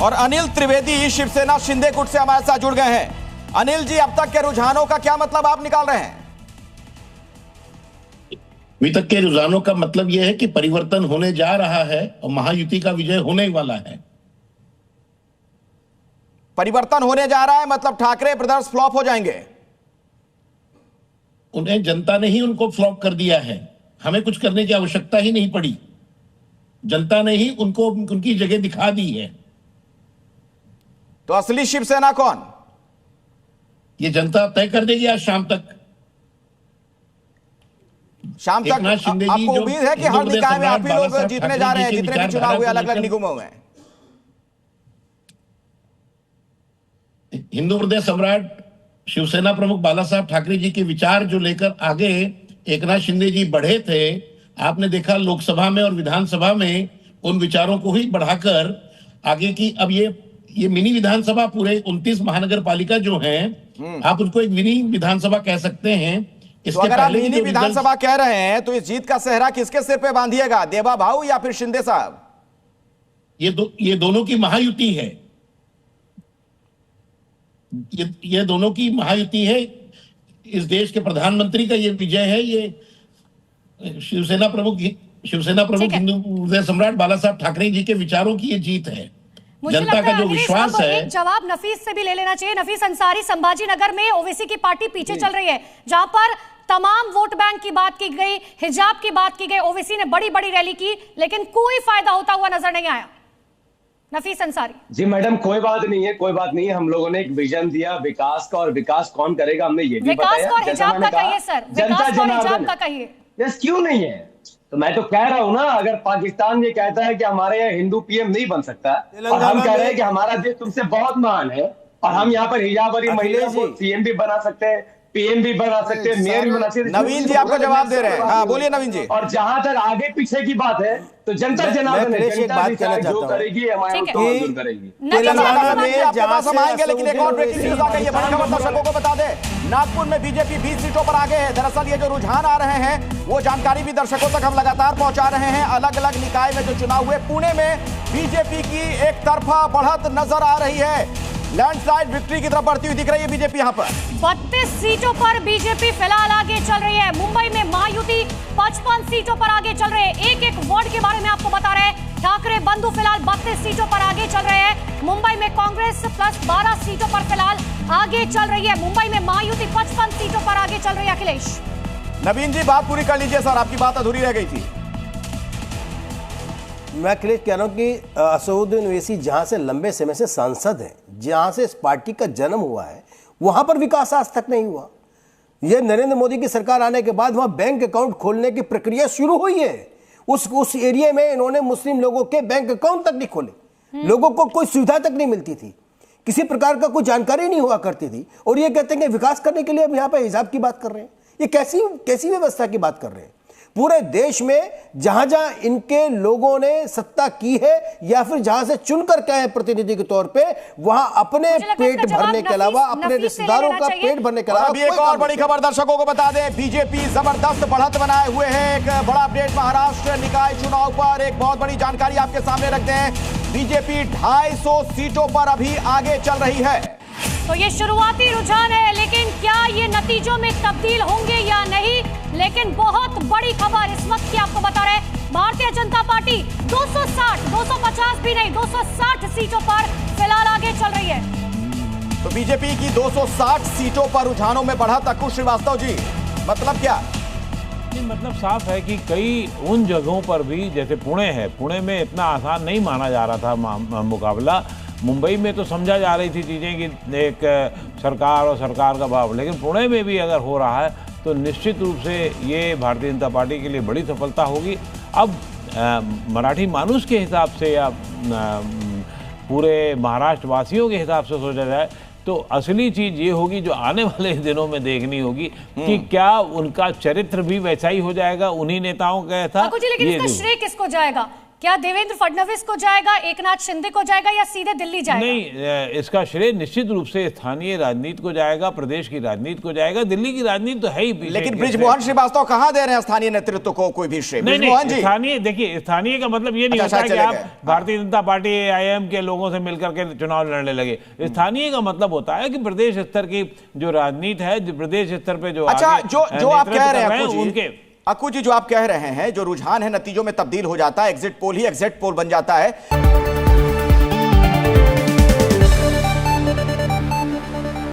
और अनिल त्रिवेदी शिवसेना शिंदे गुट से हमारे साथ जुड़ गए हैं। अनिल जी, अब तक के रुझानों का क्या मतलब आप निकाल रहे हैं? अभी तक के रुझानों का मतलब यह है कि परिवर्तन होने जा रहा है और महायुति का विजय होने वाला है। परिवर्तन होने जा रहा है मतलब ठाकरे ब्रदर्स फ्लॉप हो जाएंगे? उन्हें जनता ने ही उनको फ्लॉप कर दिया है, हमें कुछ करने की आवश्यकता ही नहीं पड़ी। जनता ने ही उनको उनकी जगह दिखा दी है। तो असली शिवसेना कौन? ये जनता तय कर देगी आज शाम तक। शाम तक आपको उम्मीद है कि हर निकाय में आप ही लोग जीतने जा रहे हैं, जितने भी चुनाव हुए अलग अलग निगमों में? हिंदू हृदय सम्राट शिवसेना प्रमुख बाला साहब ठाकरे जी के विचार जो लेकर आगे एकनाथ शिंदे जी बढ़े थे, आपने देखा लोकसभा में और विधानसभा में उन विचारों को ही बढ़ाकर आगे की, अब ये मिनी विधानसभा पूरे 29 महानगर पालिका जो हैं, आप उसको एक मिनी विधानसभा कह सकते हैं। तो अगर आप मिनी विधानसभा कह रहे हैं तो इस जीत का सेहरा किसके सिर पे बांधिएगा, देवा भाऊ या फिर शिंदे साहब? ये दोनों की महायुति है। ये दोनों की महायुति है। इस देश के प्रधानमंत्री का ये विजय है। ये शिवसेना प्रमुख हिंदू हृदय सम्राट बाला साहब ठाकरे जी के विचारों की ये जीत है। जनता का जो विश्वास है। एक जवाब नफीस से भी ले लेना चाहिए। नफीस अंसारी, संभाजी नगर में ओवैसी की पार्टी पीछे चल रही है, जहां पर तमाम वोट बैंक की बात की गई, हिजाब की बात की गई, ओवैसी ने बड़ी बड़ी रैली की, लेकिन कोई फायदा होता हुआ नजर नहीं आया। नफीस अंसारी जी मैडम, कोई बात नहीं है। हम लोगों ने एक विजन दिया विकास का, और विकास कौन करेगा हमने ये भी बताया। विकास और हिजाब का कहिए सर, विकास और हिजाब का कहिए। यस, क्यों नहीं है? तो मैं तो कह रहा हूं ना, अगर पाकिस्तान ये कहता है कि हमारे यहाँ हिंदू पीएम नहीं बन सकता, और हम कह रहे हैं कि हमारा देश तुमसे बहुत महान है, और हम यहाँ पर हिजाब वाली महिला को सीएम भी बना सकते हैं, पीएम भी बना सकते हैं, मेयर भी बना सकते हैं। नवीन जी आपको जवाब दे रहे हैं। हाँ बोलिए नवीन जी। और जहां तक आगे पीछे की बात है तो जनता जनार्दन जो करेगी हमारे मंजूर करेगी। तेलंगाना में आपके समाएंगे, लेकिन एक और ब्रेकिंग न्यूज आ गई है, बड़ी खबर दर्शकों को बता दें। नागपुर में बीजेपी 20 सीटों पर आगे है। दरअसल ये जो रुझान आ रहे हैं वो जानकारी भी दर्शकों तक हम लगातार पहुंचा रहे हैं। अलग अलग निकाय में जो चुनाव हुए, पुणे में बीजेपी की एक तरफा बढ़त नजर आ रही है। लैंडस्लाइड विक्ट्री की तरफ बढ़ती हुई दिख रही है बीजेपी। यहाँ पर 32 सीटों पर बीजेपी फिलहाल आगे चल रही है। मुंबई में महायुति 55 सीटों पर आगे चल रहे हैं। एक एक वार्ड के बारे में आपको बता रहे हैं। ठाकरे बंधु फिलहाल 32 सीटों पर आगे चल रहे हैं। मुंबई में कांग्रेस प्लस 12 सीटों पर फिलहाल आगे चल रही है। मुंबई में महायुति 55 सीटों पर आगे चल रही है। अखिलेश नवीन जी बात पूरी कर लीजिए सर, आपकी बात अधूरी रह गई थी। मैं अखिलेश कह रहा हूं कि असदुद्दीन ओवैसी जहां से लंबे समय से सांसद हैं, जहां से इस पार्टी का जन्म हुआ है, वहां पर विकास आज तक नहीं हुआ। यह नरेंद्र मोदी की सरकार आने के बाद वहां बैंक अकाउंट खोलने की प्रक्रिया शुरू हुई है। उस एरिया में इन्होंने मुस्लिम लोगों के बैंक अकाउंट तक नहीं खोले। लोगों को कोई सुविधा तक नहीं मिलती थी, किसी प्रकार का कोई जानकारी नहीं हुआ करती थी, और ये कहते हैं कि विकास करने के लिए अब यहाँ पर हिजाब की बात कर रहे हैं। ये कैसी व्यवस्था की बात कर रहे हैं? पूरे देश में जहां जहां इनके लोगों ने सत्ता की है या फिर जहां से चुनकर के आए प्रतिनिधि के तौर पे, वहां अपने पेट भरने के अलावा, अपने रिश्तेदारों का पेट भरने के अलावा। अभी एक और बड़ी खबर दर्शकों को बता दें, बीजेपी जबरदस्त बढ़त बनाए हुए है। एक बड़ा अपडेट महाराष्ट्र निकाय चुनाव पर, एक बहुत बड़ी जानकारी आपके सामने रखते हैं। बीजेपी 250 सीटों पर अभी आगे चल रही है। तो ये शुरुआती रुझान है, लेकिन क्या ये नतीजों में तब्दील होंगे या नहीं? लेकिन बहुत बड़ी खबर इस वक्त की आपको बता रहे हैं, भारतीय जनता पार्टी 260, 250 भी नहीं, 260 सीटों पर फिलहाल आगे चल रही है। तो बीजेपी की 260 सीटों पर रुझानों में बढ़त। अकुश श्रीवास्तव जी, मतलब क्या? मतलब साफ है कि कई उन जगहों पर भी, जैसे पुणे है, पुणे में इतना आसान नहीं माना जा रहा था मुकाबला। मुंबई में तो समझा जा रही थी चीज़ें कि एक सरकार और सरकार का भाव, लेकिन पुणे में भी अगर हो रहा है तो निश्चित रूप से ये भारतीय जनता पार्टी के लिए बड़ी सफलता होगी। अब मराठी मानुस के हिसाब से या पूरे महाराष्ट्र वासियों के हिसाब से सोचा जाए तो असली चीज़ ये होगी जो आने वाले दिनों में देखनी होगी कि क्या उनका चरित्र भी वैसा ही हो जाएगा उन्हीं नेताओं का था। लेकिन इसका श्रेय किसको जाएगा? क्या देवेंद्र फडणवीस को जाएगा, एकनाथ शिंदे को जाएगा, या सीधे दिल्ली जाएगा? नहीं, इसका श्रेय निश्चित रूप से स्थानीय राजनीति को जाएगा, प्रदेश की राजनीति को जाएगा। दिल्ली की राजनीति तो है ही। लेकिन बृजमोहन श्रीवास्तव कहां दे रहे हैं स्थानीय नेतृत्व को कोई भी श्रेय? नहीं, स्थानीय, देखिए, स्थानीय का मतलब ये नहीं होता कि आप भारतीय जनता पार्टी AIM के लोगों से मिलकर के चुनाव लड़ने लगे। स्थानीय का मतलब होता है कि प्रदेश स्तर की जो राजनीति है, प्रदेश स्तर पे जो अच्छा, जो आप कह रहे हैं उनके अक्कू जी, जो आप कह रहे हैं, जो रुझान है नतीजों में तब्दील हो जाता है, एग्जिट पोल ही एग्जिट पोल बन जाता है।